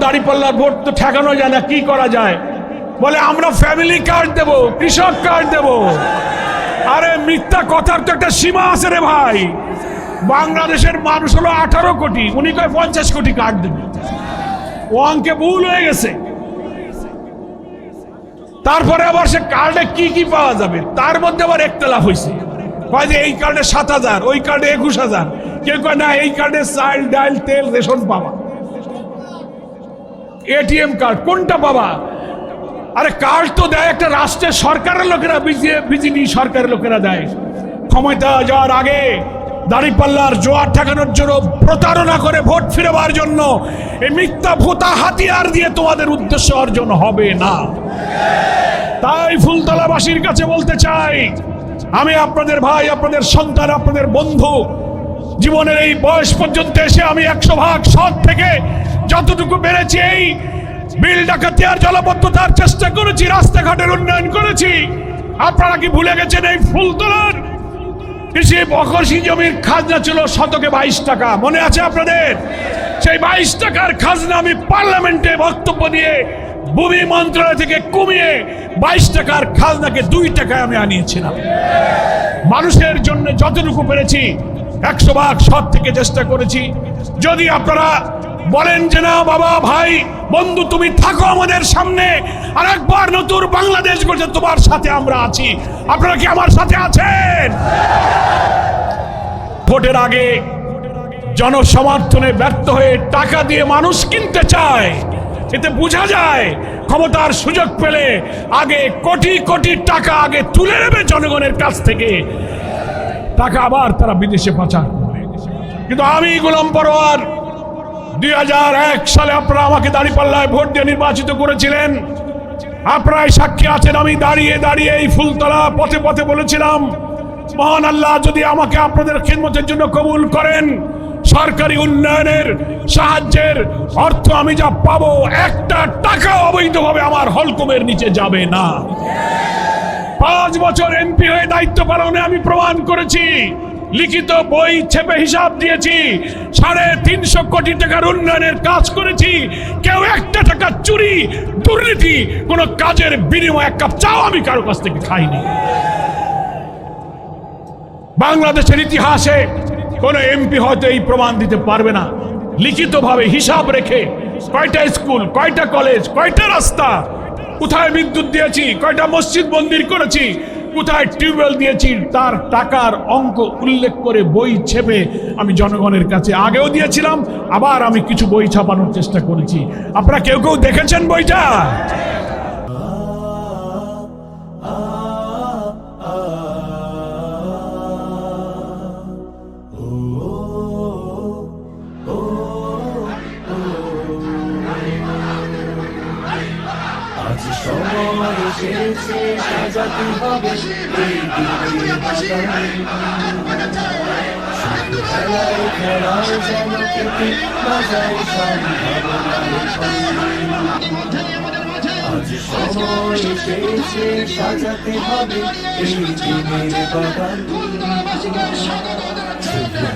দাঁড়িপাল্লার vote তো ঠেকানো যায় না, কি করা যায়? বলে আমরা ফ্যামিলি কার্ড দেব, কৃষক কার্ড দেব। আরে মিথ্যা কথার তো একটা সীমা আছে রে ভাই। বাংলাদেশের মানুষ হলো 18 কোটি, উনি কয় 50 কোটি কার্ড দেবে। ও অঙ্কে ভুল হয়ে গেছে। তারপরে আবার সে কার্ডে কি কি পাওয়া যাবে তার মধ্যে আবার একতলাফ হয়েছে। কয় যে এই কার্ডে 7,000, ওই কার্ডে 21,000। কেউ কয় না এই কার্ডে চাল ডাল তেল রেশন পাবা। এটিএম কার্ড কোনটা পাবা? আরে কার্ড তো দেয় একটা রাষ্ট্রের সরকারের লোকেরা, বিজেপি সরকারের লোকেরা দেয়। ক্ষমতা যাওয়ার আগে দাঁড়িপাল্লার জোয়ার ঠেকানোর জন্য, প্রতারণা করে ভোট ফিরবার জন্য এই মিথ্যা ভোতা হাতিয়ার দিয়ে তোমাদের উদ্দেশ্য অর্জন হবে না। তাই ফুলতলাবাসীর কাছে বলতে চাই, আমি আপনাদের ভাই, আপনাদের সন্তান, আপনাদের বন্ধু। জীবনের এই বয়স পর্যন্ত এসে আমি 100% সৎ থেকে যতটুকু পেরেছি এই বিল ডাকাতি আর জলাবদ্ধতার চেষ্টা করেছি, রাস্তাঘাটের উন্নয়ন করেছি। আপনারা কি ভুলে গেছেন এই ফুলতলার কৃষি বকরশি জমির খাজনা ছিল শতকে 22 টাকা? মনে আছে আপনাদের? সেই 22 টাকার খাজনা আমি পার্লামেন্টে বক্তব্য দিয়ে ভূমি মন্ত্রণালয় থেকে কমিয়ে 22 টাকার খাজনাকে 2 টাকায় আমি আনিয়েছিলাম। মানুষের জন্য যতটুকু পেরেছি 100% সৎ থেকে চেষ্টা করেছি। যদি আপনারা বলেন যে না বাবা, ভাই, বন্ধু, তুমি থাকো আমাদের সামনে, আর একবার নতুন বাংলাদেশ গড়তে তোমার সাথে আমরা আছি, আপনারা কি আমার সাথে আছেন? ভোটের আগে জনসমর্থনে ব্যর্থ হয়ে টাকা দিয়ে মানুষ কিনতে চায়। এতে বোঝা যায় ক্ষমতার সুযোগ পেলে আগে কোটি কোটি টাকা আগে তুলে নেবে জনগণের কাছ থেকে, টাকা আবার তারা বিদেশে পাচার করবে। কিন্তু আমি গোলাম পরোয়ার 2001 সালে আপনারা আমাকে দাঁড়িপাল্লায় ভোট দিয়ে নির্বাচিত করেছিলেন। আপনারাই সাক্ষী আছেন। আমি দাঁড়িয়ে দাঁড়িয়ে এই ফুলতলা পথে পথে বলেছিলাম, মহান আল্লাহ যদি আমাকে আপনাদের খিদমতের জন্য কবুল করেন, সরকারি উন্নয়নের সাহায্যের অর্থ আমি যা পাবো, একটা টাকা অবৈধভাবে আমার হলকমের নিচে যাবে না। 5 বছর এমপি হয়ে দায়িত্ব পালনে আমি প্রমাণ করেছি, লিখিত বই ছেপে হিসাব দিয়েছি, 350 কোটি টাকার উন্নয়নের কাজ করেছি। কেউ একটা টাকা চুরি, দুর্নীতি, কোন কাজের বিনিময়ে 1 কাপ চাও আমি কারো কাছ থেকে খাইনি। বাংলাদেশের ইতিহাসে কোন এমপি হয়তো এই প্রমাণ দিতে পারবে না, লিখিতভাবে হিসাব রেখে কয়টা স্কুল, কয়টা কলেজ, কয়টা রাস্তা, কোথায় বিদ্যুৎ দিয়েছি, কয়টা মসজিদ মন্দির করেছি, কোথায় টিউবওয়েল দিয়েছি, তার টাকার অঙ্ক উল্লেখ করে বই ছেপে আমি জনগণের কাছে আগেও দিয়েছিলাম, আবার আমি কিছু বই ছাপানোর চেষ্টা করেছি। আপনারা কেউ কেউ দেখেছেন বইটা? সাজাতে হবে এই দিনের বাগান, খেলায় খেলায় যেন কেটে না যায় সম্ভাবনার আজ সময় এসেছে সাজাতে হবে এই দিনের বাগান,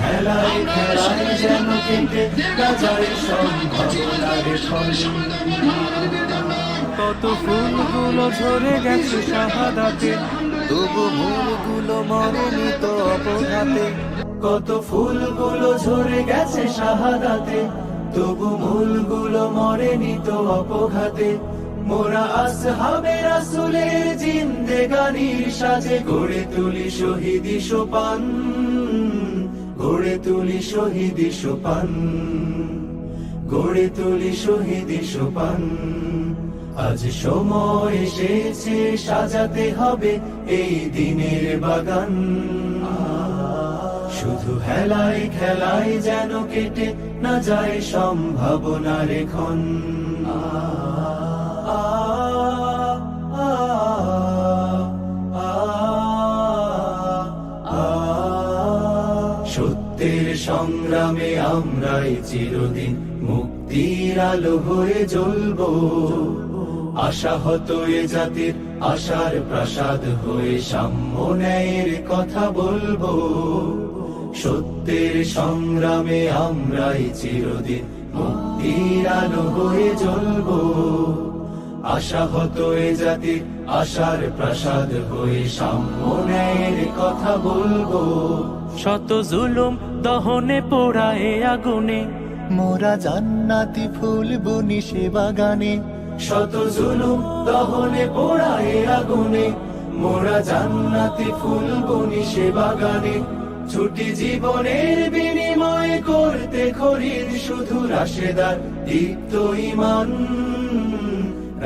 খেলায় খেলায় যেন কেটে না যায় সম্ভাবনার ফল। কত ফুলগুলো ঝরে গেছে শাহাদাতে, তবু মূলগুলো মরেনি তো অপঘাতে। কত ফুলগুলো ঝরে গেছে শাহাদাতে, তবু মূলগুলো মরেনি তো অপঘাতে। মোরা আসহাবে রাসূলের জিন্দেগানির সাজে গড়ে তুলি শহীদি সোপান, গড়ে তুলি শহীদি সোপান, গড়ে তুলি শহীদি সোপান। আজ সময় এসেছে সাজাতে হবে এই দিনের বাগান, শুধু হেলায় খেলায় যেন কেটে না যায় সম্ভাবনার ক্ষণ। সত্যের সংগ্রামে আমরাই চিরদিন মুক্তির আলো হয়ে জ্বলবো, আশাহত এ জাতির আশার প্রাসাদ হয়ে সাম্য ন্যায়ের কথা বলবো। সত্যের সংগ্রামে আমরাই চিরদিন মুক্তি শান্তির আলো হয়ে জ্বলবো। আশাহত এ জাতি আশার প্রাসাদ হয়ে সাম্য ন্যায়ের কথা বলবো। শত জুলুম দহনে পোড়ায় আগুনে মোরা জান্নাতি ফুল বুনি সে বাগানে। শত জুলুম দহনে পোড়ায় আগুনে, মোরা জান্নাতি ফুল বনি সে বাগানে। ছুটি জীবনের বিনিময় করতে খরিদ শুধু রাশেদার দীপ্ত ঈমান,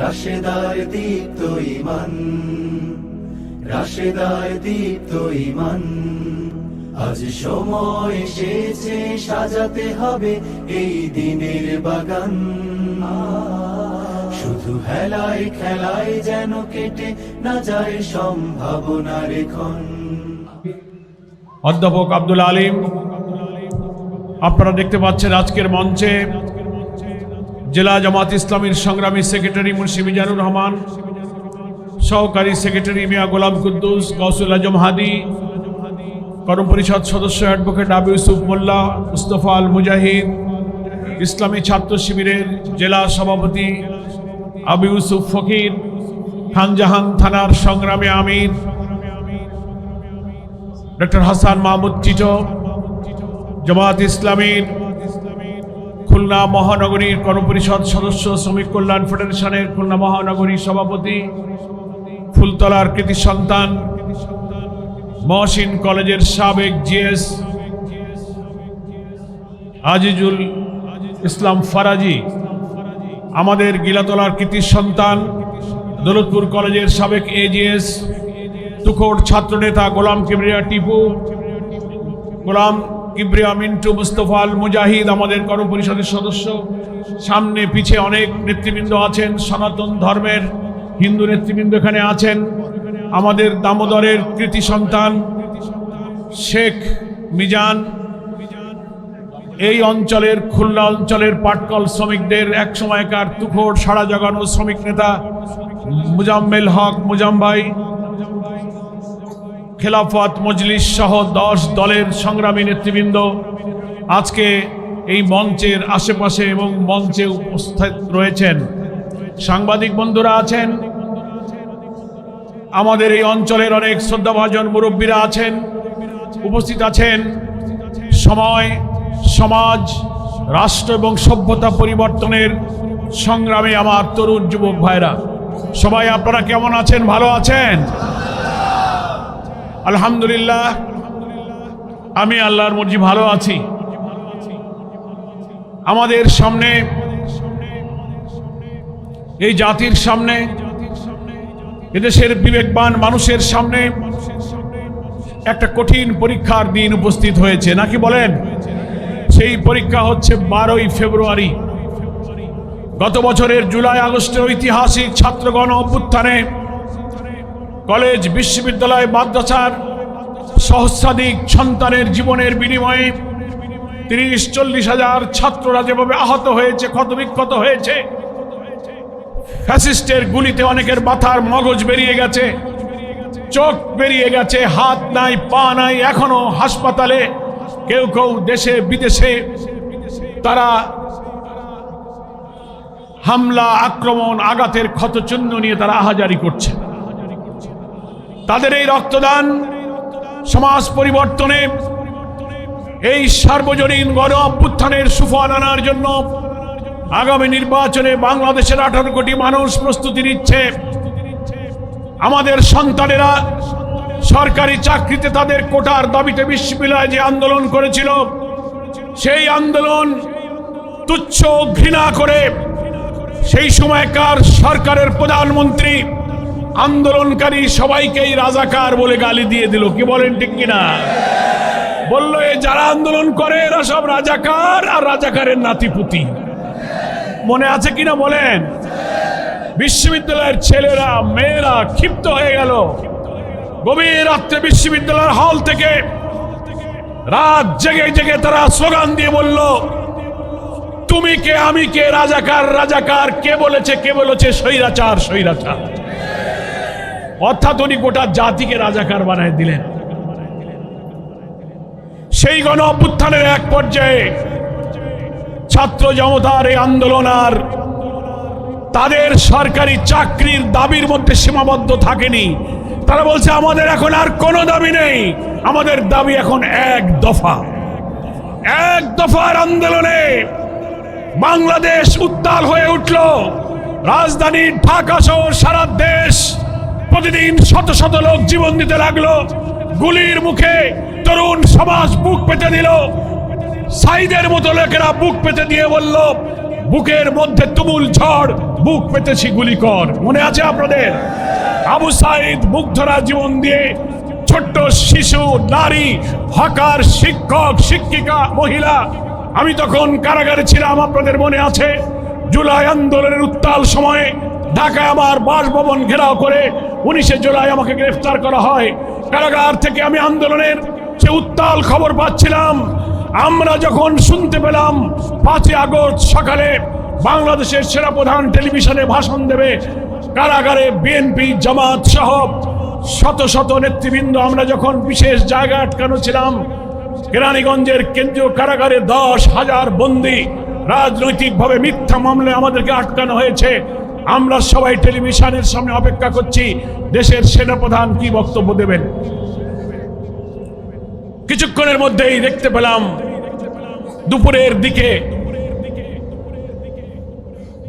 রাশেদার দীপ্ত ঈমান, রাশেদার দীপ্ত ঈমান। আজ সময় এসেছে সাজাতে হবে এই দিনের বাগান। শুধু হেলায় খেলায় যেন কেটে না যায় সম্ভাবনার ক্ষণ। অধ্যাপক আব্দুল আলিম, আপনারা দেখতে পাচ্ছেন আজকের মঞ্চে জেলা জামাত ইসলামীর সংগ্রামী সেক্রেটারি মুন্সি মিজানুর রহমান, সহকারী সেক্রেটারি মিয়া গোলাম কুদ্দুস, গৌসুল আজম হাদি, করম পরিষদ সদস্য অ্যাডভোকেট আবু ইউসুফ মোল্লা, মুস্তফা আল মুজাহিদ, ইসলামী ছাত্র শিবিরের জেলা সভাপতি আবু ইউসুফ ফকির, খানজাহান থানার সংগ্রামী আমির ডক্টর হাসান মাহমুদ টিটো, জামাত ইসলামীর খুলনা মহানগরীর করম পরিষদ সদস্য, শ্রমিক কল্যাণ ফেডারেশনের খুলনা মহানগরী সভাপতি, ফুলতলার কৃতি সন্তান, মহসিন কলেজের সাবেক জিএস আজিজুল ইসলাম ফারাজি, আমাদের গিলাতলার কৃতি সন্তান, দৌলতপুর কলেজের সাবেক এজিএস, তুখোড় ছাত্রনেতা গোলাম কিবরিয়া টিপু, গোলাম কিবরিয়া মিন্টু, মুস্তফা আল মুজাহিদ, আমাদের করম পরিষদের সদস্য। সামনে পিছে অনেক নেতৃবৃন্দ আছেন, সনাতন ধর্মের হিন্দু নেতৃবৃন্দ এখানে আছেন। আমাদের দামোদরের কৃতি সন্তান শেখ মিজান, এই অঞ্চলের খুলনা অঞ্চলের পাটকল শ্রমিকদের এক সময়কার তুখোড় সাড়া জাগানো শ্রমিক নেতা মুজাম্মেল হক মুজাম ভাই, খেলাফত মজলিস সহ 10 দলের সংগ্রামী নেতৃবৃন্দ আজকে এই মঞ্চের আশেপাশে এবং মঞ্চে উপস্থিত রয়েছেন। সাংবাদিক বন্ধুরা আছেন, আমাদের এই অঞ্চলের অনেক শ্রদ্ধাভাজন মুরব্বীরা আছেন, উপস্থিত আছেন। সময়, সমাজ, রাষ্ট্র এবং সভ্যতা পরিবর্তনের সংগ্রামে আমার তরুণ যুবক ভাইরা, সবাই আপনারা কেমন আছেন? ভালো আছেন? আলহামদুলিল্লাহ, আমি আল্লাহর মর্জি ভালো আছি। আমাদের সামনে, এই জাতির সামনে, এদেশের বিবেকবান মানুষের সামনে একটা কঠিন পরীক্ষার দিন উপস্থিত হয়েছে, নাকি বলেন? সেই পরীক্ষা হচ্ছে 12ই ফেব্রুয়ারি। গত বছরের জুলাই আগস্টের ঐতিহাসিক ছাত্রগণ অভ্যুত্থানে কলেজ, বিশ্ববিদ্যালয়, মাদ্রাসার সহস্রাধিক সন্তানের জীবনের বিনিময়ে 30-40 হাজার ছাত্ররা যেভাবে আহত হয়েছে, ক্ষতবিক্ষত হয়েছে, ফ্যাসিস্টের গুলিতে অনেকের মাথার মগজ বেরিয়ে গেছে, চোখ বেরিয়ে গেছে, হাত নাই, পা নাই, এখনো হাসপাতালে, কেউ কেউ দেশে বিদেশে তারা হামলা, আক্রমণ, আঘাতের ক্ষতচিহ্ন নিয়ে তারা আহাজারি করছে। তাদের এই রক্তদান সমাজ পরিবর্তনে, এই সার্বজনীন গণ অভ্যুত্থানের সুফল আনার জন্য আগামী নির্বাচনে বাংলাদেশের 18 কোটি মানুষ প্রস্তুতি নিচ্ছে। আমাদের সন্তানেরা সরকারি চাকরিতে তাদের কোটার দাবিতে বিশ্ববিদ্যালয়ে যে আন্দোলন করেছিল, সেই আন্দোলন তুচ্ছ ঘৃণা করে সেই সময়কার সরকারের প্রধানমন্ত্রী আন্দোলনকারী সবাইকেই রাজাকার বলে গালি দিয়ে দিল। কি বলেন, ঠিক কিনা? বলল এ যারা আন্দোলন করে এরা সব রাজাকার আর রাজাকারের নাতিপুতি। মনে আছে কিনা বলেন? বিশ্ববিদ্যালয়ের ছেলেরা মেয়েরা ক্ষিপ্ত হয়ে গেল। গভীর রাত্রে বিশ্ববিদ্যালয়ের হল থেকে রাত জেগে জেগে তারা স্লোগান দিয়ে বলল, তুমি কে, আমি কে, রাজাকার রাজাকার, কে বলেছে, কে বলেছে স্বৈরাচার স্বৈরাচার। অর্থাৎ উনি গোটা জাতিকে রাজাকার বানায় দিলেন। সেই গণ অভ্যুত্থানের এক পর্যায়ে ছাত্র জনতার এই আন্দোলন আর তাদের সরকারি চাকরির দাবির মধ্যে সীমাবদ্ধ থাকেনি। তারা বলছে আমাদের এখন আর কোনো দাবি নেই, আমাদের দাবি এখন এক দফা। এক দফার আন্দোলনে বাংলাদেশ উত্তাল হয়ে উঠল। রাজধানী ঢাকা সহ সারা দেশ প্রতিদিন শত শত লোক জীবন দিতে লাগলো। গুলির মুখে তরুণ সমাজ বুক পেতে দিল। সাইদের মতো লোকেরা বুক পেতে দিয়ে বলল, বুকের মধ্যে তুমুল ঝড়, বুক পেতেছি গুলি কর। মনে আছে আপনাদের? আবু সাইদ মুগ্ধরা জীবন দিয়ে, ছোট্ট শিশু, নারী, হকার, শিক্ষক, শিক্ষিকা, মহিলা। আমি তখন কারাগারে ছিলাম, আপনাদের মনে আছে? জুলাই আন্দোলনের উত্তাল সময়ে ঢাকায় আমার বাসভবন ঘেরাও করে 19শে জুলাই আমাকে গ্রেফতার করা হয়। কারাগার থেকে আমি আন্দোলনের সে উত্তাল খবর পাচ্ছিলাম। আমরা যখন শুনতে পেলাম 5ই আগস্ট সকালে বাংলাদেশের সেনাপ্রধান টেলিভিশনে ভাষণ দেবে, কারাগারে বিএনপি, জামাত সহ শত শত নেতৃবৃন্দ, আমরা যখন বিশেষ জায়গায় আটকানো ছিলাম, কেরানীগঞ্জের কেন্দ্রীয় কারাগারে 10,000 বন্দী, রাজনৈতিকভাবে মিথ্যা মামলায় আমাদেরকে আটকানো হয়েছে। আমরা সবাই টেলিভিশনের সামনে অপেক্ষা করছি দেশের সেনাপ্রধান কি বক্তব্য দেবেন। কিছুক্ষণের মধ্যেই দেখতে পেলাম দুপুরের দিকে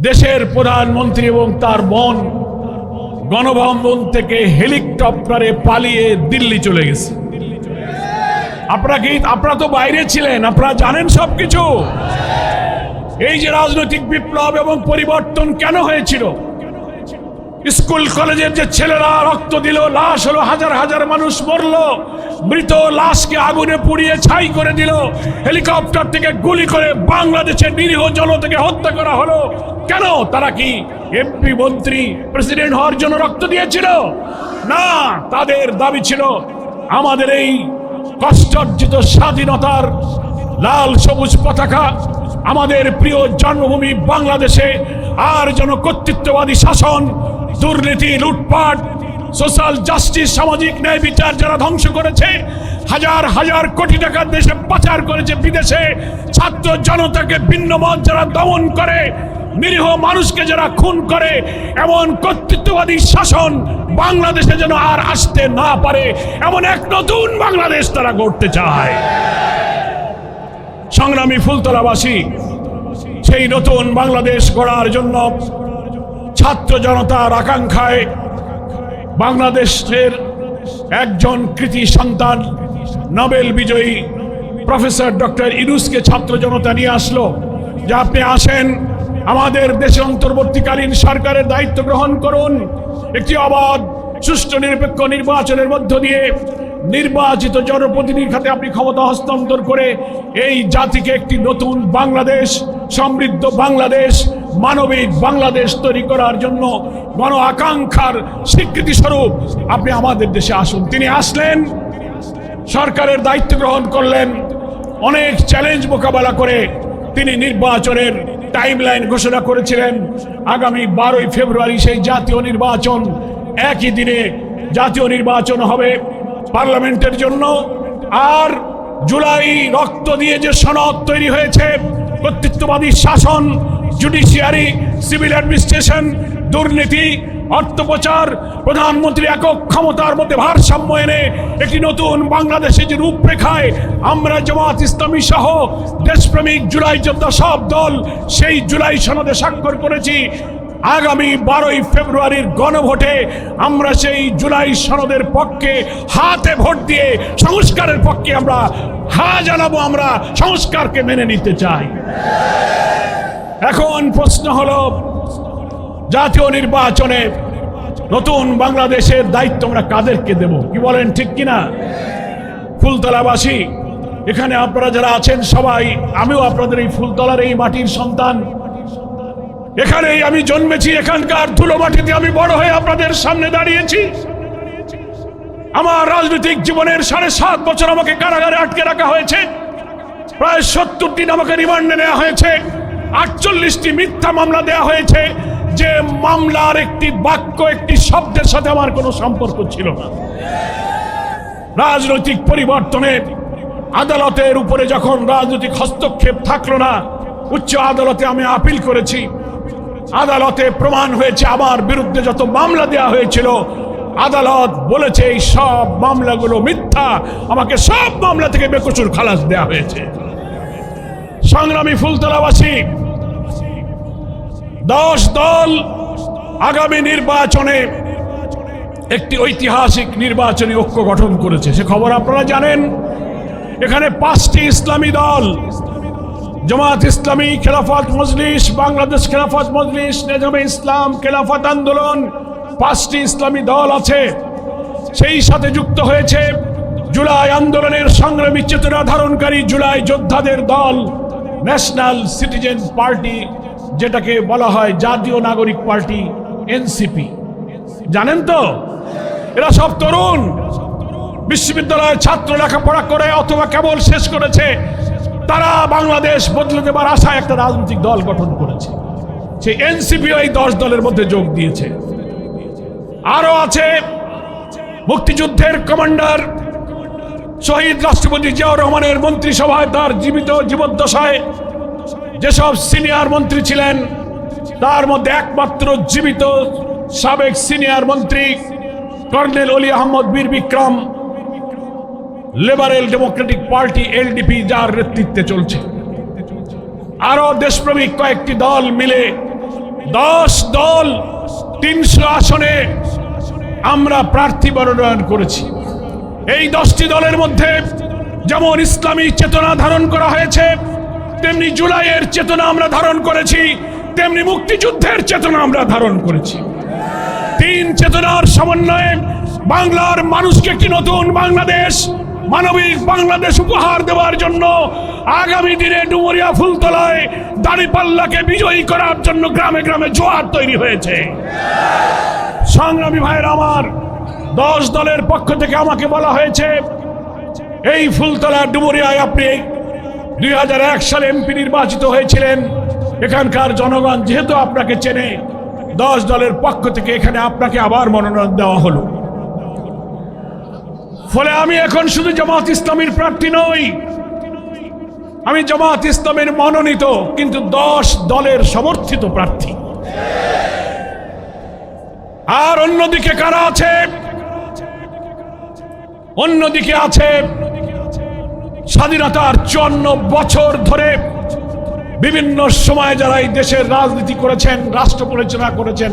দেশের প্রধানমন্ত্রী এবং তার বোন গণভবন থেকে হেলিকপ্টারে পালিয়ে দিল্লি চলে গেছে। আপনারা তো বাইরে ছিলেন, আপনারা জানেন সবকিছু। এই যে রাজনৈতিক বিপ্লব এবং পরিবর্তন কেন হয়েছিল, স্কুল কলেজের যে ছেলেরা রক্ত দিল, লাশ হলো, হাজার হাজার মানুষ মরলো, মৃত লাশকে আগুনে পুড়িয়ে ছাই করে দিল, হেলিকপ্টার থেকে গুলি করে বাংলাদেশের নিরীহ জনতাকে হত্যা করা হলো। কেন? তারা কি এমপি, মন্ত্রী, প্রেসিডেন্ট হওয়ার জন্য রক্ত দিয়েছিল? না, তাদের দাবি ছিল আমাদের এই কষ্টার্জিত স্বাধীনতার লাল সবুজ পতাকা, আমাদের প্রিয় জন্মভূমি বাংলাদেশে আর যেন কর্তৃত্ববাদী শাসন, দুর্নীতি, লুটপাট, সোশ্যাল জাস্টিস, সামাজিক ন্যায় বিচার যারা ধ্বংস করেছে, হাজার হাজার কোটি টাকা দেশে পাচার করেছে বিদেশে, ছাত্র জনতাকে ভিন্ন মত যারা দমন করে, নিরীহ মানুষকে যারা খুন করে, এমন কর্তৃত্ববাদী শাসন বাংলাদেশে যেন আর আসতে না পারে, এমন এক নতুন বাংলাদেশ তারা গড়তে চায়। সংগ্রামী ফুলতলাবাসী, সেই নতুন বাংলাদেশ গড়ার জন্য ছাত্র জনতার আকাঙ্ক্ষায় বাংলাদেশের একজন কৃতি সন্তান, নোবেল বিজয়ী প্রফেসর ডক্টর ইউনূসকে ছাত্র জনতা নিয়ে আসলো যে আপনি আসেন, আমাদের দেশে অন্তর্বর্তীকালীন সরকারের দায়িত্ব গ্রহণ করুন, একটি অবাধ, সুষ্ঠু, নিরপেক্ষ নির্বাচনের মধ্য দিয়ে নির্বাচিত জনপ্রতিনিধির হাতে আপনি ক্ষমতা হস্তান্তর করে এই জাতিকে একটি নতুন বাংলাদেশ, সমৃদ্ধ বাংলাদেশ, মানবিক বাংলাদেশ তৈরি করার জন্য গণ আকাঙ্ক্ষার স্বীকৃতি স্বরূপ আপনি আমাদের দেশে আসুন। তিনি আসলেন, সরকারের দায়িত্ব গ্রহণ করলেন, অনেক চ্যালেঞ্জ মোকাবেলা করে তিনি নির্বাচনের টাইমলাইন ঘোষণা করেছিলেন। আগামী 12ই ফেব্রুয়ারি সেই জাতীয় নির্বাচন, একই দিনে জাতীয় নির্বাচন হবে পার্লামেন্টের জন্য। আর জুলাই রক্ত দিয়ে যে সনদ তৈরি হয়েছে, কর্তৃত্ববাদী শাসন, জুডিশিয়ারি, সিভিল অ্যাডমিনিস্ট্রেশন, দুর্নীতি, অর্থপ্রচার, প্রধানমন্ত্রী একক ক্ষমতার মধ্যে ভারসাম্য এনে একটি নতুন বাংলাদেশের যে রূপরেখায় আমরা জামাত ইসলামী সহ দেশপ্রেমিক জুলাই যোদ্ধা সব দল সেই জুলাই সনদে স্বাক্ষর করেছি। আগামী 12ই ফেব্রুয়ারির গণভোটে আমরা সেই জুলাই সনদের পক্ষে হাতে ভোট দিয়ে সংস্কারের পক্ষে আমরা হ্যাঁ জানাবো, আমরা সংস্কারকে মেনে নিতে চাই। এখন প্রশ্ন হলো, জাতীয় নির্বাচনে নতুন বাংলাদেশের দায়িত্ব আমরা কাদেরকে দেব? কি বলেন, ঠিক কিনা? ফুলতলাবাসী, এখানে আপনারা যারা আছেন সবাই, আমিও আপনাদের এই ফুলতলার এই মাটির সন্তান, এখানেই আমি জন্মেছি, এখানকার ধুলো মাটিতে আমি বড় হয়ে আপনাদের সামনে দাঁড়িয়েছি। আমার রাজনৈতিক জীবনের 7.5 বছর আমাকে কারাগারে আটকে রাখা হয়েছে, প্রায় 70 দিন আমাকে রিমান্ডে নেওয়া হয়েছে, 48টি মিথ্যা মামলা দেওয়া হয়েছে, যে মামলার একটি বাক্য, একটি শব্দের সাথে আমার কোনো সম্পর্ক ছিল না। রাজনৈতিক পরিবর্তনের আদালতের উপরে যখন রাজনৈতিক হস্তক্ষেপ থাকলো না, উচ্চ আদালতে আমি আপিল করেছি। আদালতে প্রমাণ হয়েছে আমার বিরুদ্ধে যত মামলা দেওয়া হয়েছিল, আদালত বলেছে এই সব মামলাগুলো মিথ্যা, আমাকে সব মামলা থেকে বেকসুর খালাস দেওয়া হয়েছে। সংগ্রামী ফুলতলাবাসী, 10 দল আগামী নির্বাচনে একটি ঐতিহাসিক নির্বাচনী ঐক্য গঠন করেছে, সে খবর আপনারা জানেন। এখানে 5টি ইসলামী দল, জামাত ইসলামী, খেলাফত মজলিস, বাংলাদেশ খেলাফত মজলিস, নেজামে ইসলাম, খেলাফত আন্দোলন, 5টি ইসলামী দল আছে। সেই সাথে যুক্ত হয়েছে জুলাই আন্দোলনের সংগ্রামী চেতনা ধারণকারী জুলাই যোদ্ধাদের দল, ন্যাশনাল সিটিজেন পার্টি, যেটাকে বলা হয় জাতীয় নাগরিক পার্টি, এনসিপি। জানেন তো, এরা সব তরুণ, বিশ্ববিদ্যালয়ে ছাত্র লেখাপড়া করে অথবা কেবল শেষ করেছে। তারা বাংলাদেশ বদলে দেবার আশায় একটা রাজনৈতিক দল গঠন করেছে। সেই এনসিপিও এই 10 দলের মধ্যে যোগ দিয়েছে। আরো আছে মুক্তিযুদ্ধের কমান্ডার শহীদ রাষ্ট্রপতি জিয়াউর রহমানের মন্ত্রিসভায় তার জীবদ্দশায় যেসব সিনিয়র মন্ত্রী ছিলেন, তার মধ্যে একমাত্র জীবিত সাবেক সিনিয়র মন্ত্রী colonel Oli Ahmed Bir Bikram, liberal democratic party LDP, যার নেতৃত্বে চলছে। আরো দেশপ্রেমিক কয়েকটি দল মিলে 10 দল 300 আসনে আমরা প্রার্থী মনোনয়ন করেছি। এই 10টি দলের মধ্যে যেমন ইসলামী চেতনা ধারণ করা হয়েছে, তেমনি জুলাইয়ের চেতনা আমরা ধারণ করেছি, তেমনি মুক্তিযুদ্ধের চেতনা আমরা ধারণ করেছি। 3 চেতনার সমন্বয়ে বাংলার মানুষকে একটি নতুন বাংলাদেশ, মানবিক বাংলাদেশ উপহার দেওয়ার জন্য আগামী দিনে ডুমুরিয়া ফুলতলায় দাঁড়িপাল্লাকে বিজয়ী করার জন্য গ্রামে গ্রামে জোয়ার তৈরি হয়েছে। সংগ্রামী ভাইয়ের আমার, 10 দলের পক্ষ থেকে আমাকে বলা হয়েছে, এই ফুলতলার ডুমুরিয়ায় আপনি 2001 সালে এমপি নির্বাচিত হয়েছিলেন, এখানকার জনগণ যেহেতু আপনাকে চেনে, 10 দলের পক্ষ থেকে এখানে আপনাকে আবার মনোনয়ন দেওয়া হলো। ফলে আমি এখন শুধু জামাত ইসলামীর প্রার্থী নই, আমি জামাত ইসলামের মনোনীত কিন্তু 10 দলের সমর্থিত প্রার্থী। আর অন্যদিকে কারা আছে? অন্যদিকে আছে স্বাধীনতার 54 বছর ধরে বিভিন্ন সময় যারা এই দেশের রাজনীতি করেছেন, রাষ্ট্র পরিচালনা করেছেন,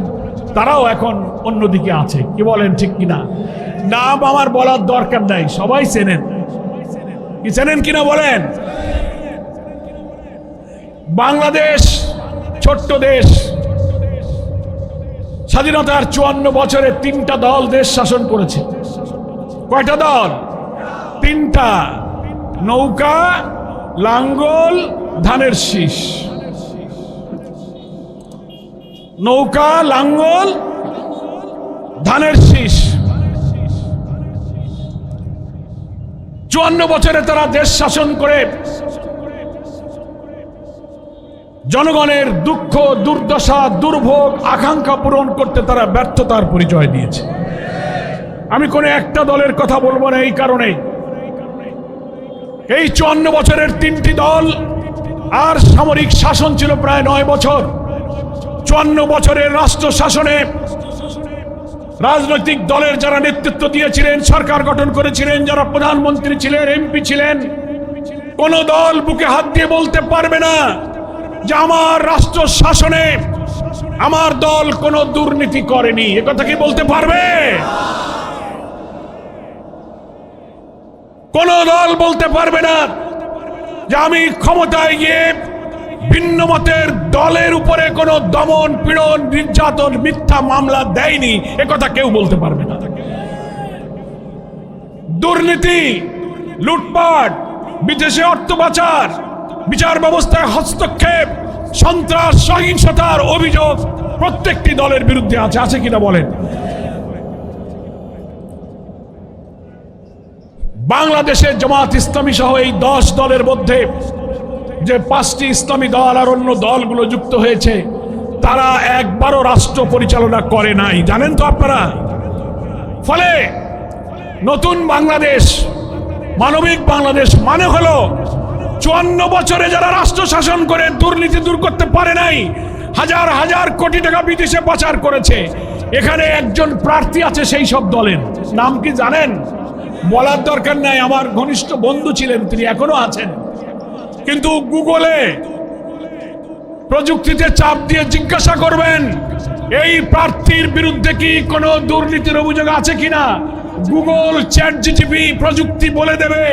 তারাও এখন অন্যদিকে আছে। কি বলেন, ঠিক কিনা? নাম আমার বলার দরকার নাই, সবাই চেনেন। কি চেনেন কিনা বলেন? বাংলাদেশ ছোট্ট দেশ, স্বাধীনতার 54 বছরে 3টা দল দেশ শাসন করেছে। কয়টা দল? 3টা। নৌকা, লাঙ্গল, ধানের শীষ। নৌকা, লাঙ্গল, ধানের শীষ। 54 বছরে তারা দেশ শাসন করে জনগণের দুঃখ, দুর্দশা, দুর্ভোগ, আকাঙ্ক্ষা পূরণ করতে তারা ব্যর্থতার পরিচয় দিয়েছে। আমি কোনো একটা দলের কথা বলবো না এই কারণে, এই 54 বছরের 3টি দল আর সামরিক শাসন ছিল প্রায় 9 বছর। 54 বছরের রাষ্ট্র শাসনে রাজনৈতিক দলের যারা নেতৃত্ব দিয়েছিলেন, সরকার গঠন করেছিলেন, যারা প্রধানমন্ত্রী ছিলেন, এমপি ছিলেন, কোন দল বুকে হাত দিয়ে বলতে পারবে না যে আমার রাষ্ট্র শাসনে আমার দল কোনো দুর্নীতি করেনি। এ কথা কি বলতে পারবে? কোন দল বলতে পারবে না যে আমি ক্ষমতায় গিয়ে ভিন্ন মতের দলের উপরে কোনো দমন, পীড়ন, নির্যাতন, মিথ্যা মামলা দেয়নি। এ কথা কেউ বলতে পারবে না। দুর্নীতি, লুটপাট, বিদেশে অর্থ পাচার, বিচার ব্যবস্থায় হস্তক্ষেপ, সন্ত্রাস, সহিংসতার অভিযোগ প্রত্যেকটি দলের বিরুদ্ধে আছে। আছে কিনা বলেন? বাংলাদেশে জামাত ইসলামী সহ এই 10 দলের মধ্যে যে 5টি ইসলামী দল আর অন্য দলগুলো যুক্ত হয়েছে, তারা একবারও রাষ্ট্র পরিচালনা করে নাই, জানেন তো আপনারা। ফলে নতুন বাংলাদেশ, মানবিক বাংলাদেশ মানে হলো 54 বছরে যারা রাষ্ট্র শাসন করে দুর্নীতি দূর করতে পারে নাই, হাজার হাজার কোটি টাকা বিদেশে পাচার করেছে, এখানে একজন প্রার্থী আছে সেই সব দলের, নাম কি জানেন? বলার দরকার নাই, আমার ঘনিষ্ঠ বন্ধু ছিলেন, তিনি এখনো আছেন। কিন্তু গুগলে প্রযুক্তিতে চাপ দিয়ে জিজ্ঞাসা করবেন এই প্রার্থীর বিরুদ্ধে কি কোনো দুর্নীতির অভিযোগ আছে কিনা, গুগল চ্যাট জিটিপি প্রযুক্তি বলে দেবে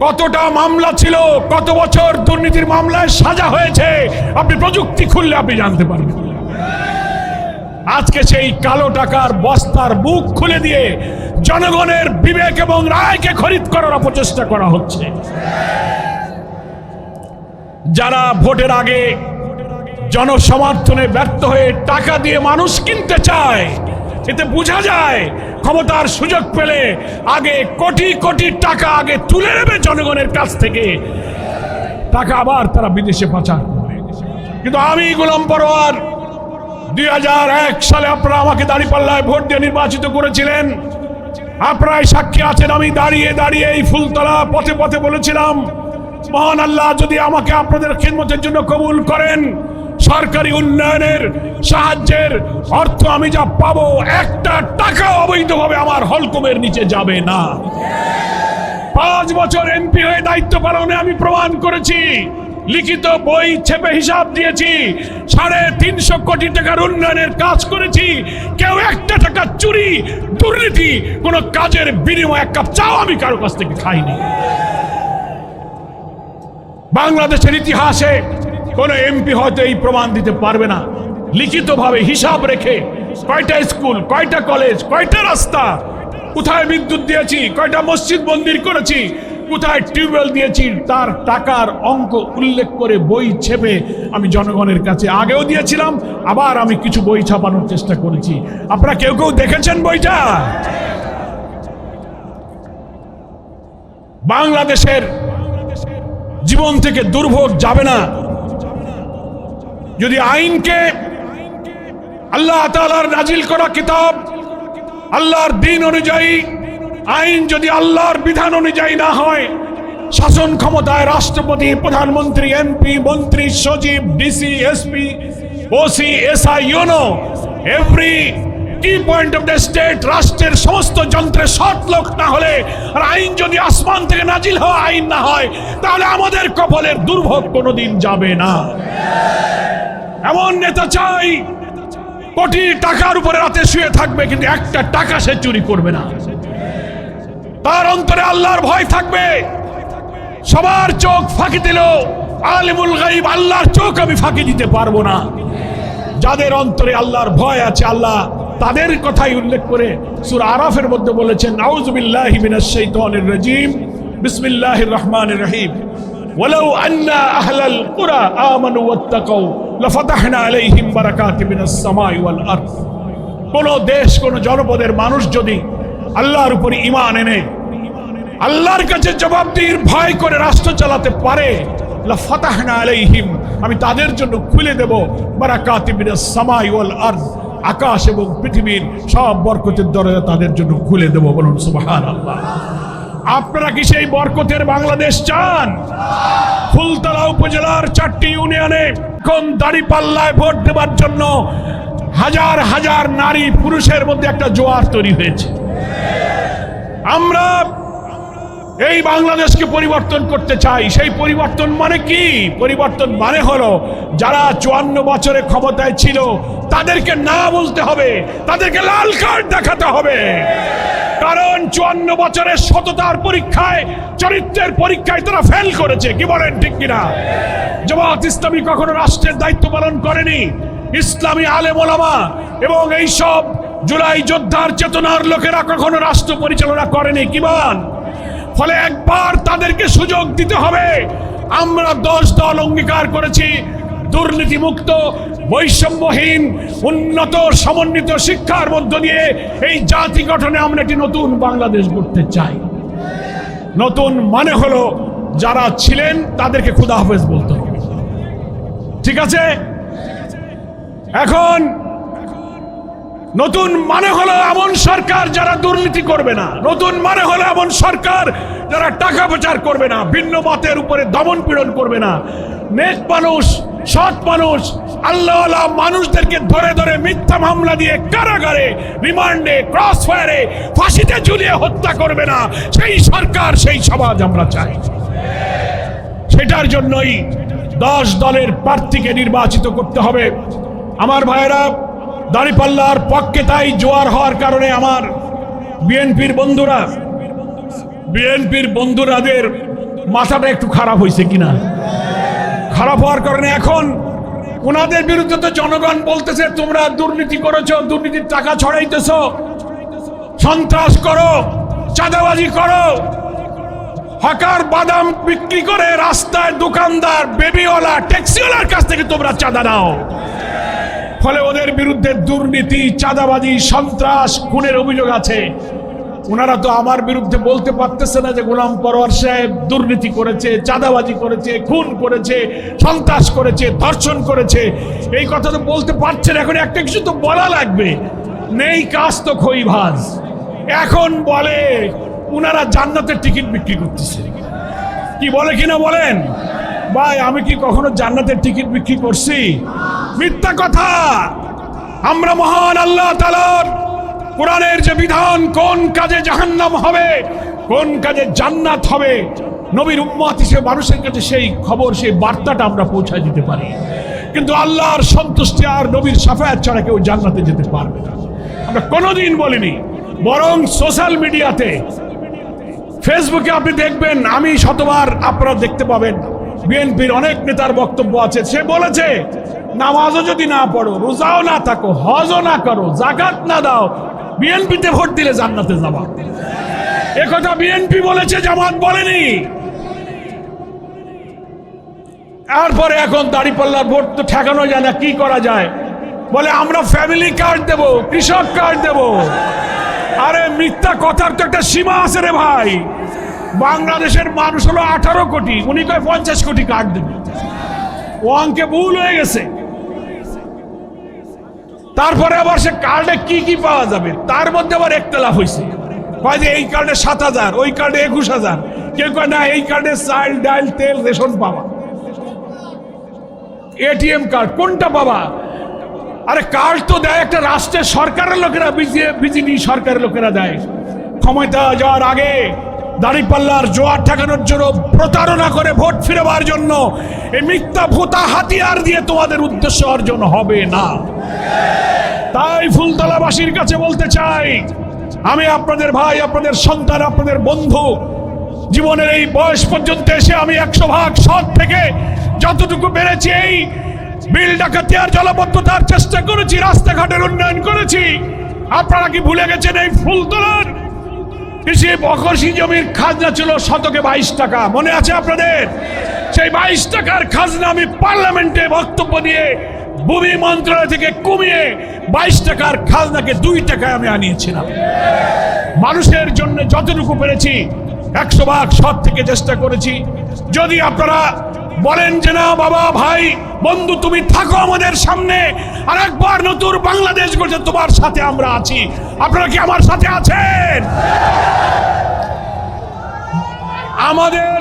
কতটা মামলা ছিল, কত বছর দুর্নীতির মামলায় সাজা হয়েছে। আপনি প্রযুক্তি খুললে আপনি জানতে পারবেন। আজকে সেই কালো টাকার বস্তার বুক খুলে দিয়ে জনগণের বিবেক এবং রায়কে খরিদ করার অপচেষ্টা করা হচ্ছে। যারা ভোটের আগে জনসমর্থনে ব্যর্থ হয়ে টাকা দিয়ে মানুষ কিনতে চায়, এতে বোঝা যায় ক্ষমতার সুযোগ পেলে আগে কোটি কোটি টাকা আগে তুলে নেবে জনগণের কাছ থেকে, টাকা আবার তারা বিদেশে পাচার করবে। কিন্তু আমি গোলাম পরোয়ার 2001 সালে আপনারা আমাকে দাঁড়িপাল্লায় ভোট দিয়ে নির্বাচিত করেছিলেন। আপনারাই সাক্ষী আছেন, আমি দাঁড়িয়ে দাঁড়িয়ে এই ফুলতলা পথে পথে বলেছিলাম, মহান আল্লাহ যদি আমাকে আপনাদের খিদমতের জন্য কবুল করেন, সরকারি উন্নয়নের সাহায্যের অর্থ আমি যা পাবো একটা টাকা অবৈধভাবে আমার হলকমের নিচে যাবে না। 5 বছর এমপি হয়ে দায়িত্ব পালনে আমি প্রমাণ করেছি, লিখিত বই ছেপে হিসাব দিয়েছি, 350 কোটি টাকার উন্নয়নের কাজ করেছি। কেউ একটা টাকা চুরি দুর্নীতি কোন কাজের বিনিময়ে এক কাপ চাও আমি কারো কাছ থেকে খাইনি। বাংলাদেশের ইতিহাসে কোন এমপি হয়তো এই প্রমাণ দিতে পারবে না, লিখিতভাবে হিসাব রেখে কয়টা স্কুল, কয়টা কলেজ, কয়টা রাস্তা, কোথায় বিদ্যুৎ দিয়েছি, কয়টা মসজিদ মন্দির করেছি, কোথায় টিউবওয়েল দিয়েছি, তার টাকার অঙ্ক উল্লেখ করে বই ছেপে আমি জনগণের কাছে আগেও দিয়েছিলাম, আবার আমি কিছু বই ছাপানোর চেষ্টা করেছি। আপনারা কেউ কেউ দেখেছেন বইটা? বাংলাদেশের জীবন থেকে দুর্ভোগ যাবে না যদি আইনকে, আল্লাহ তাআলার নাজিল করা কিতাব, আল্লাহর দ্বীন অনুযায়ী আইন যদি আল্লাহর বিধান অনুযায়ী না হয়, শাসন ক্ষমতায় রাষ্ট্রপতি, প্রধানমন্ত্রী, এমপি, মন্ত্রী, সচিব, DC, SP, OC, SI, UNO, every key point of the state, রাষ্ট্রের সমস্ত যন্ত্রের সৎ লোক না হলে, আর আইন যদি আসমান থেকে নাজিল হওয়া আইন না হয়, তাহলে আমাদের কপালের দুর্ভোগ কোনোদিন যাবে না। এমন নেতা চাই কোটি টাকার উপরে রাতে শুয়ে থাকবে, কিন্তু একটা টাকা সে চুরি করবে না, তার অন্তরে আল্লাহর ভয় থাকবে। সবার চোখ ফাঁকি দিল, আলিমুল গায়ব আল্লাহর চোখ আমি ফাঁকি দিতে পারবো না। যাদের অন্তরে আল্লাহর ভয় আছে, আল্লাহ তাদের কথাই উল্লেখ করে সূরা আরাফের মধ্যে বলেছেন, আউযু বিল্লাহি মিনাশ শাইতানির রাজীম, বিসমিল্লাহির রহমানির রহিম, ওয়ালাউ আন্না আহলাল কুরা আমানু ওয়াত্তাকাউ লাফাতাহনা আলাইহিম বারাকাতিম মিনাস সামাই ওয়াল আরদ। কোন দেশ, কোন জনপদের মানুষ যদি আল্লাহর উপর ঈমান এনে আল্লাহর কাছে জবাবদিহির ভয় করে রাষ্ট্র চালাতে পারে, লাফাতাহনা আলাইহিম, আমি তাদের জন্য খুলে দেব বারাকাতিম মিনাস সামাই ওয়াল আরদ, আকাশ এবং পৃথিবীর সব বরকতের দরজা তাদের জন্য খুলে দেব। বলুন সুবহানাল্লাহ। আপনারা কি সেই বরকতের বাংলাদেশ চান? ফুলতলা উপজেলার 4টি ইউনিয়নে কোন দাঁড়িপাল্লায় ভোট দেওয়ার জন্য হাজার হাজার নারী পুরুষের মধ্যে একটা জোয়ার তৈরি হয়েছে। আমরা এই বাংলাদেশকে পরিবর্তন করতে চাই। সেই পরিবর্তন মানে কি? পরিবর্তন মানে হলো যারা 54 বছরে ক্ষমতায় ছিল তাদেরকে না বলতে হবে, তাদেরকে লাল কার্ড দেখাতে হবে। কারণ 54 বছরের সততার পরীক্ষায়, চরিত্রের পরীক্ষায় তারা ফেল করেছে। কি বলেন, ঠিক কিনা? জামাত ইসলামী কখনো রাষ্ট্রের দায়িত্ব পালন করেনি। ইসলামী আলেম ওলামা এবং এইসব জুলাই যোদ্ধার চেতনার লোকেরা কখনো রাষ্ট্র পরিচালনা করেনি। কি বল? ফলে একবার তাদেরকে সুযোগ দিতে হবে। আমরা 10 দল অঙ্গীকার করেছি দুর্নীতিমুক্ত, বৈষম্যহীন, উন্নত, সমন্বিত শিক্ষার মধ্য দিয়ে এই জাতি গঠনে আমরা একটি নতুন বাংলাদেশ গড়তে চাই। নতুন মানে হলো যারা ছিলেন তাদেরকে খুদা হাফেজ বলতে হবে। ঠিক আছে? এখন নতুন মানে হলো এমন সরকার যারা দুর্নীতি করবে না, নতুন মানে হলো এমন সরকার যারা টাকা পাচার করবে না, ভিন্ন মতের উপরে দমন পীড়ন করবে না, নেক মানুষ, সৎ মানুষ, আল্লাহওয়ালা মানুষদেরকে ধরে ধরে মিথ্যা মামলা দিয়ে কারাগারে, রিমান্ডে, ক্রস ফায়ারে, ফাঁসিতে ঝুলিয়ে হত্যা করবে না, সেই সরকার, সেই সমাজ আমরা চাই। সেটার জন্যই 10 দলের প্রার্থীকে নির্বাচিত করতে হবে। আমার ভাইয়েরা, দাঁড়িপাল্লার পক্ষে তাই জোয়ার হওয়ার কারণে আমার বিএনপির বন্ধুরাদের মাথাটা একটু খারাপ হয়েছে কিনা, খারাপ হওয়ার কারণে এখন ওনাদের বিরুদ্ধে তো জনগণ বলতেছে তোমরা দুর্নীতি করেছো, দুর্নীতির টাকা ছড়াইতেছো, সন্ত্রাস করো, চাঁদাবাজি করো, হকার বাদাম বিক্রি করে রাস্তায় দোকানদার, বেবিওয়ালা, ট্যাক্সিওয়ালার কাছ থেকে তোমরা চাঁদা নাও। ফলে ওদের বিরুদ্ধে দুর্নীতি, চাঁদাবাজি, সন্ত্রাস, খুনের অভিযোগ আছে। ওনারা তো আমার বিরুদ্ধে বলতে পারতেছে না যে গোলাম পরোয়ার সাহেব দুর্নীতি করেছে, চাঁদাবাজি করেছে, খুন করেছে, সন্ত্রাস করেছে, ধর্ষণ করেছে, এই কথা তো বলতে পারছেন। এখন একটা কিছু তো বলা লাগবে, নেই কাজ তো খই ভাজ। এখন বলে ওনারা জান্নাতের টিকিট বিক্রি করতেছে, কি বলে কিনা বলেন ভাই? আমি কি কখনো জান্নাতের টিকিট বিক্রি করছি? মিথ্যা কথা। আমরা মহান আল্লাহ তাআলার কোরআনের যে বিধান, কোন কাজে জাহান্নাম হবে, কোন কাজে জান্নাত হবে, নবীর উম্মত হিসেবে মানুষের কাছে সেই খবর, সেই বার্তাটা আমরা পৌঁছায় দিতে পারি। কিন্তু আল্লাহর সন্তুষ্টি আর নবীর শাফায়াত ছাড়া কেউ জান্নাতে যেতে পারবে না, আমরা কোনোদিন বলিনি। বরং সোশ্যাল মিডিয়াতে, ফেসবুকে আপনি দেখবেন, আমি শতবার, আপনারা দেখতে পাবেন, বিএনপির অনেক নেতার বক্তব্য আছে। সে বলেছে নামাজও যদি না পড়ো, রোজাও না থাকো, হজও না করো, যাকাত না দাও, বিএনপিতে ভোট দিলে জান্নাতে যাবা। একথা বিএনপি বলেছে, জামাত বলেনি। তারপরে এখন দাঁড়িপাল্লার ভোট তো ঠেকানো যায় না, কি করা যায়? বলে আমরা ফ্যামিলি কার্ড দেব, কৃষক কার্ড দেব। আরে মিথ্যা কথার তো একটা সীমা আছে রে ভাই। বাংলাদেশের মানুষ হলো 18 কোটি, উনি কয় 50 কোটি কার্ড দেবে। ও অঙ্কে ভুল হয়ে গেছে। তারপরে আবার সে কার্ডে কি কি পাওয়া যাবে, তার মধ্যে আবার একতলাফ হয়েছে। কয় যে এই কার্ডে 7,000, ওই কার্ডে 21,000। কেউ কয় না এই কার্ডে চাল, ডাল, তেল, রেশন পাবা। এটিএম কার্ড কোনটা পাবা? আরে কার্ড তো দেয় একটা রাষ্ট্রের সরকারের লোকেরা, বিজেপি সরকারের লোকেরা দেয়। ক্ষমতা যাওয়ার আগে দাঁড়িপাল্লার জোয়ার ঠেকানোর জন্য, প্রতারণা করে ভোট ফিরবার জন্য এই মিথ্যা ভোতা হাতিয়ার দিয়ে তোমাদের উদ্দেশ্য অর্জন হবে না। তাই ফুলতলাবাসীর কাছে বলতে চাই, আমি আপনাদের ভাই, আপনাদের সন্তান, আপনাদের বন্ধু। জীবনের এই বয়স পর্যন্ত এসে আমি 100% সৎ থেকে যতটুকু পেরেছি, এই বিল ডাকাতি আর জলাবদ্ধতার চেষ্টা করেছি, রাস্তাঘাটের উন্নয়ন করেছি। আপনারা কি ভুলে গেছেন এই ফুলতলার কৃষি বকরশি জমির খাজনা ছিল শতকে 22 টাকা, মনে আছে আপনাদের? সেই 22 টাকার খাজনা আমি পার্লামেন্টে বক্তব্য দিয়ে ভূমি মন্ত্রণালয় থেকে কমিয়ে 22 টাকার খাজনাকে 2 টাকায় আমি আনিয়েছিলাম। মানুষের জন্য যতটুকু পেরেছি 100% সৎ থেকে চেষ্টা করেছি। যদি আপনারা বলেন যে না বাবা, ভাই, বন্ধু, তুমি থাকো আমাদের সামনে, আর একবার নতুন বাংলাদেশ গড়তে তোমার সাথে আমরা আছি, আপনারা কি আমার সাথে আছেন? আমাদের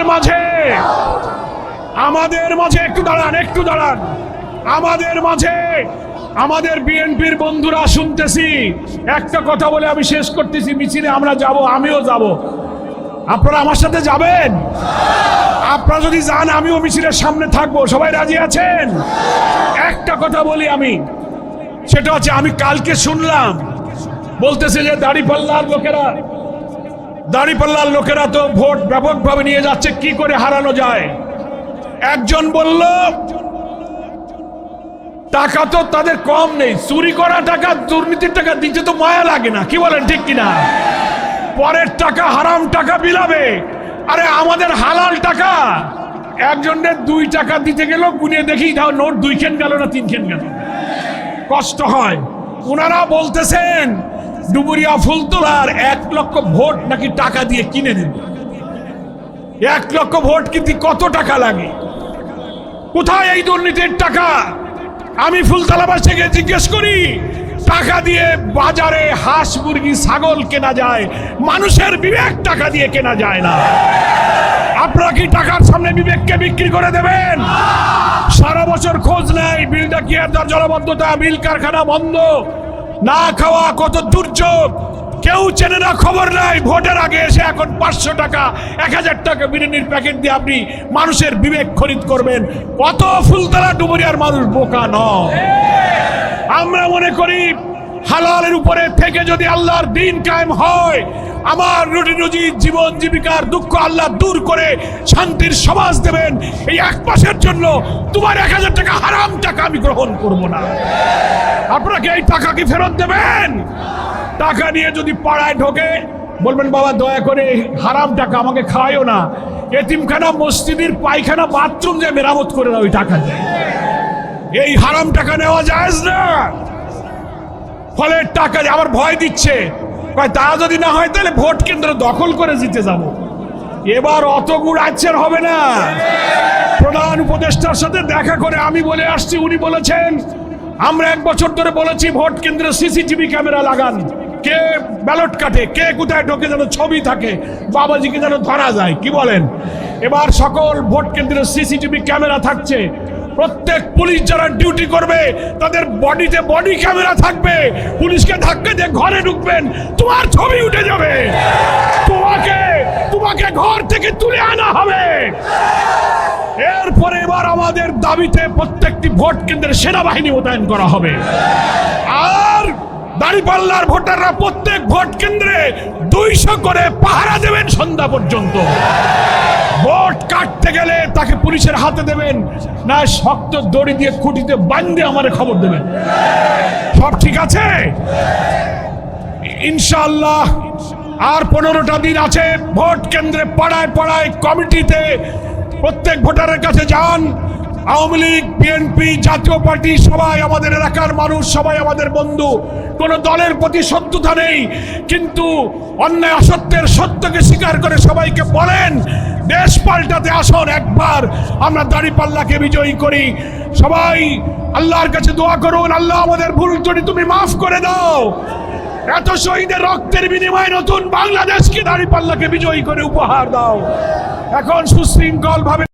মাঝে একটু দাঁড়ান, আমাদের মাঝে আমাদের বিএনপির বন্ধুরা, শুনতেছি একটা কথা বলে আমি শেষ করতেছি, মিছিলে আমরা যাব, আমিও যাব। আপনারা আমার সাথে যাবেন? আপনারা যদি যান আমিও মিছিলের সামনে থাকবো। সবাই রাজি আছেন? একটা কথা বলি আমি, সেটা হচ্ছে, আমি কালকে শুনলাম বলতেছে যে দাঁড়িপাল্লার লোকেরা তো ভোট ব্যাপকভাবে নিয়ে যাচ্ছে, কি করে হারানো যায়। একজন বলল টাকা তো তাদের কম নেই, চুরি করা টাকা, দুর্নীতির টাকা দিতে তো মায়া লাগে না, কি বলেন ঠিক কিনা? পরের টাকা, হারাম টাকা বিলাবে। আরে আমাদের হালাল টাকা, একজনের 2 টাকা দিতে গেল, গুনিয়ে দেখি তাও নোট 2 খেন গেল না 3 খেন গেল, কষ্ট হয়। ওনারা বলতেছেন ডুবুরিয়া ফুলতলার 1 লক্ষ ভোট নাকি টাকা দিয়ে কিনে নেব। 1 লক্ষ ভোট কিনতে কত টাকা লাগে? কোথায় এই দুর্নীতির টাকা? আমি ফুলতলাবাসীকে জিজ্ঞেস করি, টাকা দিয়ে বাজারে হাঁস মুরগি ছাগল কেনা যায়, মানুষের বিবেক টাকা দিয়ে কেনা যায় না। আপনারা কি টাকার সামনে বিবেককে বিক্রি করে দেবেন? সারা বছর খোঁজ নেই, বিলটা কি আর জলবদ্ধতা, মিল কারখানা বন্ধ, না খাওয়া, কত দুর্যোগ, কেউ চেনে না, খবর নাই। ভোটের আগে এসে এখন 500 টাকা 1000 টাকা বিরিয়ানির প্যাকেট দিয়ে আপনি মানুষের বিবেক খরিদ করবেন। কত ফুলতলা ডুবুরিয়ার মানুষ বোকা নয়। আমরা মনে করি হালালের উপরে থেকে যদি আল্লাহর দিন কায়েম হয়, আমার রুটি রুজি জীবন জীবিকার দুঃখ আল্লাহ দূর করে শান্তির সমাজ দেবেন। এই এক মাসের জন্য তোমার 1000 টাকা হারাম টাকা আমি গ্রহণ করব না। আপনাকে এই টাকা কি ফেরত দেবেন? টাকা নিয়ে যদি পাড়ায় ঢোকে বলবেন বাবা দয়া করে হারাম টাকা আমাকে খাওয়াইও না, এতিমখানা মসজিদের পায়খানা বাথরুম যে মেরামত করে দাও ওই টাকা দিয়ে। এই হারাম টাকা নেওয়া যায় না। ফলে টাকা আবার ভয় দিচ্ছে, তা যদি না হয় তাহলে ভোট কেন্দ্র দখল করে জিতে যাব। এবার অত গুড় আচ্ছের হবে না। প্রধান উপদেষ্টার সাথে দেখা করে আমি বলে আসছি, উনি বলেছেন আমরা 1 বছর ধরে বলেছি ভোট কেন্দ্রে সিসিটিভি ক্যামেরা লাগান, কে ব্যালট কাটে, কে কোথায় ঢোকে যেন ছবি থাকে, বাবাজিকে যেন ধরা যায়। কি বলেন? এবার সকল ভোট কেন্দ্রে সিসিটিভি ক্যামেরা থাকছে। প্রত্যেক পুলিশ যারা ডিউটি করবে তাদের বডিতে বডি ক্যামেরা থাকবে। পুলিশকে ধাক্কা দিয়ে ঘরে ঢুকবেন, তোমার ছবি উঠে যাবে, তোমাকে ঘর থেকে তুলে আনা হবে। এরপরে এবার আমাদের দাবিতে প্রত্যেকটি ভোট কেন্দ্রে সেনাবাহিনী মোতায়েন করা হবে। আর দাঁড়িপাল্লার ভোটাররা প্রত্যেক ভোট কেন্দ্রে 200 করে পাহারা দেবেন সন্ধ্যা পর্যন্ত। ভোট কাটতে গেলে তাকে পুলিশের হাতে দেবেন, না শক্ত দড়ি দিয়ে খুঁটিতে বাঁধে আমারে খবর দেবেন। সব ঠিক আছে ইনশাআল্লাহ। আর 15টা দিন আছে। ভোট কেন্দ্রে পাড়ায় পাড়ায় কমিটিতে প্রত্যেক ভোটারের কাছে যান। আওয়ামী লীগ, বিএনপি, জাতীয় পার্টি সবাই আমাদের এলাকার মানুষ, সবাই আমাদের বন্ধু, কোন দলের প্রতি শত্রুতা নেই। কিন্তু অন্যায় অসত্যের সত্যকে স্বীকার করে সবাইকে বলেন দেশ পাল্টাতে আসুন, একবার আমরা দাঁড়িপাল্লাকে বিজয়ী করি। সবাই আল্লাহর কাছে দোয়া করুন, আল্লাহ আমাদের ভুল ত্রুটি তুমি মাফ করে দাও। এত শহীদের রক্তের বিনিময়ে নতুন বাংলাদেশকে দাঁড়িপাল্লাকে বিজয়ী করে উপহার দাও। এখন সুশৃঙ্খল ভাবে